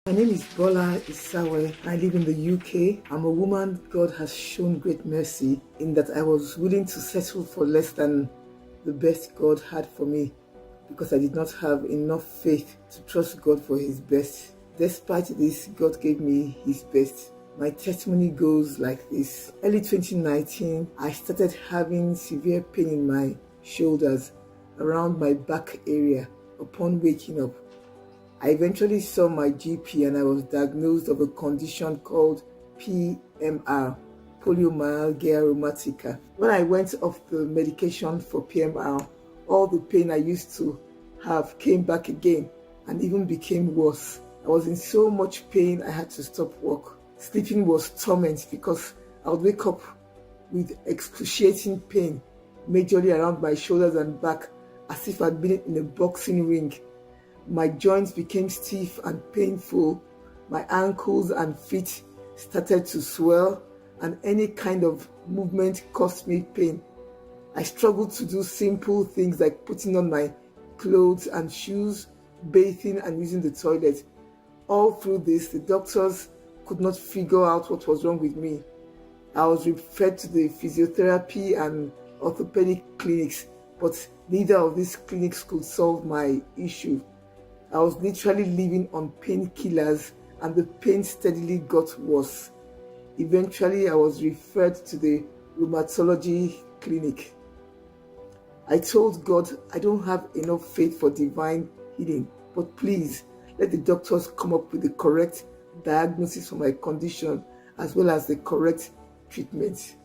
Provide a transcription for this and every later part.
My name is Bola Isawe. I live in the UK. I'm a woman God has shown great mercy in that I was willing to settle for less than the best God had for me because I did not have enough faith to trust God for His best. Despite this, God gave me His best. My testimony goes like this. Early 2019, I started having severe pain in my shoulders around my back area upon waking up. I eventually saw my GP and I was diagnosed of a condition called PMR, polymyalgia rheumatica. When I went off the medication for PMR, all the pain I used to have came back again and even became worse. I was in so much pain I had to stop work. Sleeping was torment because I would wake up with excruciating pain, majorly around my shoulders and back, as if I'd been in a boxing ring. My joints became stiff and painful. My ankles and feet started to swell, and any kind of movement caused me pain. I struggled to do simple things like putting on my clothes and shoes, bathing, and using the toilet. All through this, the doctors could not figure out what was wrong with me. I was referred to the physiotherapy and orthopedic clinics, but neither of these clinics could solve my issue. I was literally living on painkillers and the pain steadily got worse. Eventually, I was referred to the rheumatology clinic. I told God, I don't have enough faith for divine healing, but please let the doctors come up with the correct diagnosis for my condition as well as the correct treatment.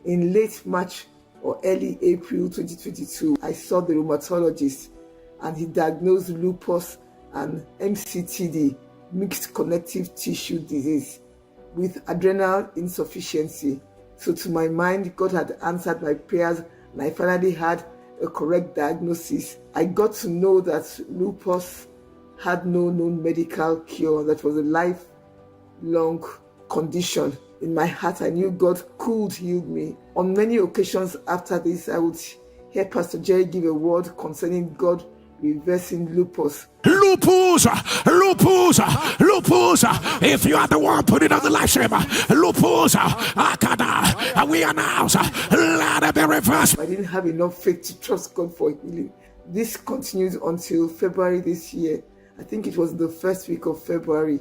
In late March or early April 2022, I saw the rheumatologist and he diagnosed lupus and MCTD, mixed connective tissue disease, with adrenal insufficiency. So to my mind, God had answered my prayers and I finally had a correct diagnosis. I got to know that lupus had no known medical cure, that was a lifelong condition. In my heart, I knew God could heal me. On many occasions after this, I would hear Pastor Jerry give a word concerning God reversing lupus. Lupus, lupus, lupus. If you are the one putting on the live stream, lupus, akada, we announce, let it be reversed. I didn't have enough faith to trust God for healing. This continued until February this year. I think it was the first week of February.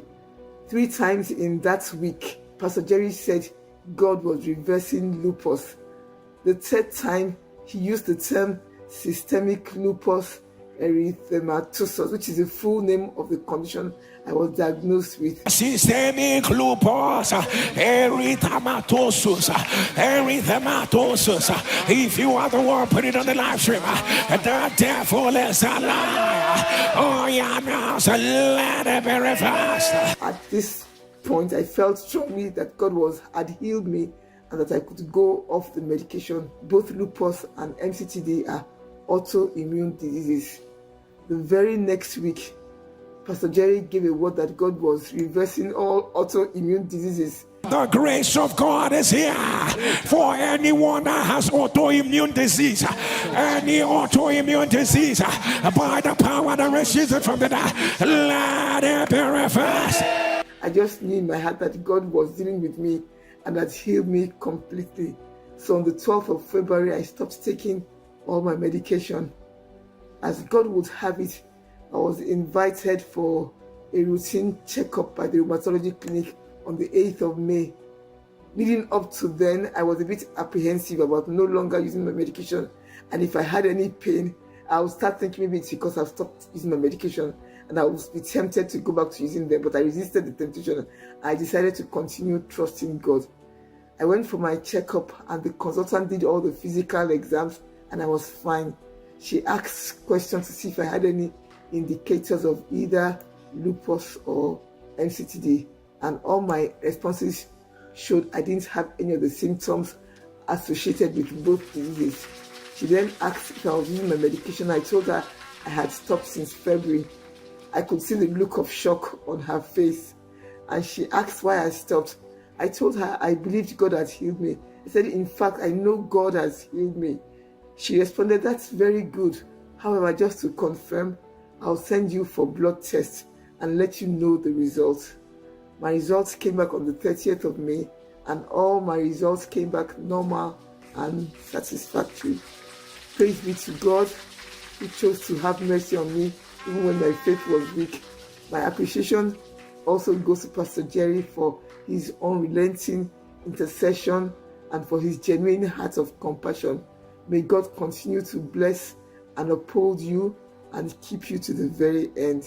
3 times in that week, Pastor Jerry said God was reversing lupus. The 3rd time, he used the term systemic lupus erythematosus, which is the full name of the condition I was diagnosed with. Systemic lupus erythematosus, erythematosus. If you are the one, put it on the live stream. The devil is a liar. Oh yeah, now so let it be reversed. At this point, I felt strongly that God had healed me and that I could go off the medication. Both lupus and MCTD are autoimmune diseases. The very next week, Pastor Jerry gave a word that God was reversing all autoimmune diseases. The grace of God is here for anyone that has autoimmune disease. Any autoimmune disease, by the power that raises it from the dead, let it be reversed. I just knew in my heart that God was dealing with me and had healed me completely. So on the 12th of February, I stopped taking all my medication. As God would have it, I was invited for a routine checkup by the rheumatology clinic on the 8th of May. Leading up to then, I was a bit apprehensive about no longer using my medication. And if I had any pain, I would start thinking maybe it's because I've stopped using my medication and I would be tempted to go back to using them. But I resisted the temptation. I decided to continue trusting God. I went for my checkup and the consultant did all the physical exams and I was fine. She asked questions to see if I had any indicators of either lupus or MCTD, and all my responses showed I didn't have any of the symptoms associated with both diseases. She then asked if I was using my medication. I told her I had stopped since February. I could see the look of shock on her face, and she asked why I stopped. I told her I believed God had healed me. I said, in fact, I know God has healed me. She responded, that's very good. However, just to confirm, I'll send you for blood tests and let you know the results. My results came back on the 30th of May, and all my results came back normal and satisfactory. Praise be to God, who chose to have mercy on me even when my faith was weak. My appreciation also goes to Pastor Jerry for his unrelenting intercession and for his genuine heart of compassion. May God continue to bless and uphold you and keep you to the very end.